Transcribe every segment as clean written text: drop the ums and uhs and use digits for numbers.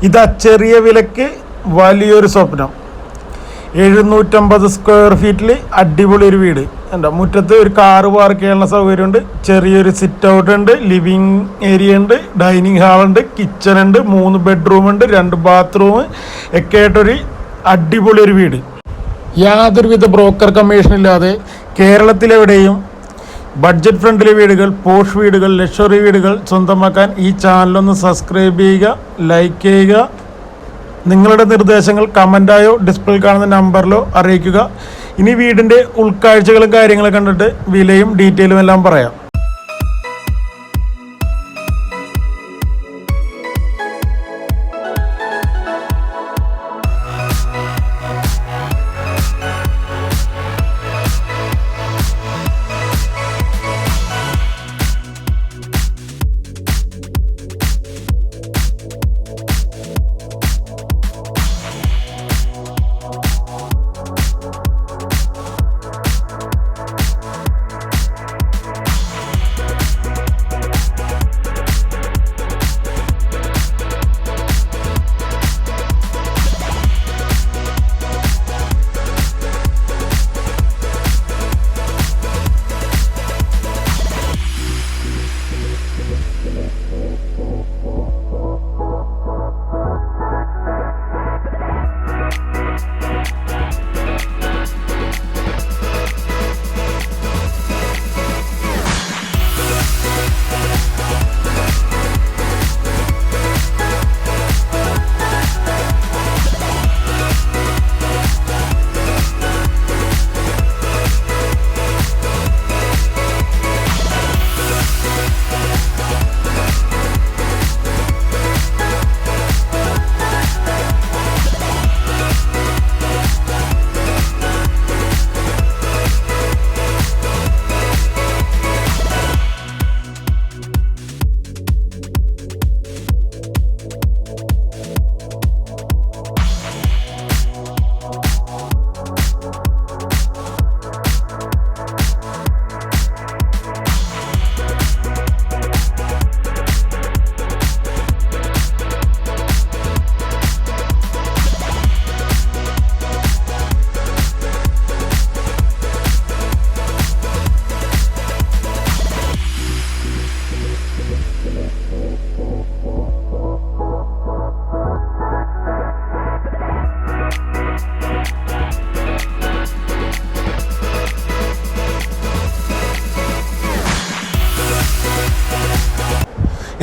ഇതാ ചെറിയ വിലക്ക് വലിയൊരു സ്വപ്നം. 750 സ്ക്വയർ ഫീറ്റിൽ അടിപൊളി ഒരു വീട്. എന്താ മുറ്റത്ത് ഒരു കാറ് പാർക്ക് ചെയ്യാനുള്ള സൗകര്യമുണ്ട്, ചെറിയൊരു സിറ്റ് ഔട്ട് ഉണ്ട്, ലിവിങ് ഏരിയ ഉണ്ട്, ഡൈനിങ് ഹാളുണ്ട്, കിച്ചൺ ഉണ്ട്, 3 ബെഡ്റൂം ഉണ്ട്, 2 ബാത്റൂം ഒക്കെ ആയിട്ടൊരു അടിപൊളി ഒരു വീട്. യാതൊരുവിധ ബ്രോക്കർ കമ്മീഷനില്ലാതെ കേരളത്തിലെവിടെയും ബഡ്ജറ്റ് ഫ്രണ്ട്ലി വീടുകൾ, പോഷ് വീടുകൾ, ലക്ഷറി വീടുകൾ സ്വന്തമാക്കാൻ ഈ ചാനലൊന്ന് സബ്സ്ക്രൈബ് ചെയ്യുക, ലൈക്ക് ചെയ്യുക. നിങ്ങളുടെ നിർദ്ദേശങ്ങൾ കമൻറ്റായോ ഡിസ്പ്ലേ കാണുന്ന നമ്പറിലോ അറിയിക്കുക. ഇനി വീടിൻ്റെ ഉൾക്കാഴ്ചകളും കാര്യങ്ങളും കണ്ടിട്ട് വിലയും ഡീറ്റെയിലും എല്ലാം പറയാം.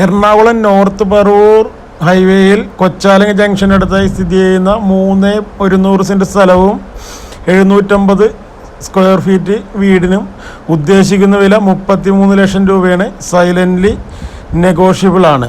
എറണാകുളം നോർത്ത് പറവൂർ ഹൈവേയിൽ കൊച്ചാലങ്ങ് ജംഗ്ഷനടുത്തായി സ്ഥിതി ചെയ്യുന്ന 3 സെൻറ്റ് സ്ഥലവും 750 സ്ക്വയർ ഫീറ്റ് വീടിനും ഉദ്ദേശിക്കുന്ന വില 33 ലക്ഷം രൂപയാണ്. സൈലൻ്റ്ലി നെഗോഷ്യബിൾ ആണ്.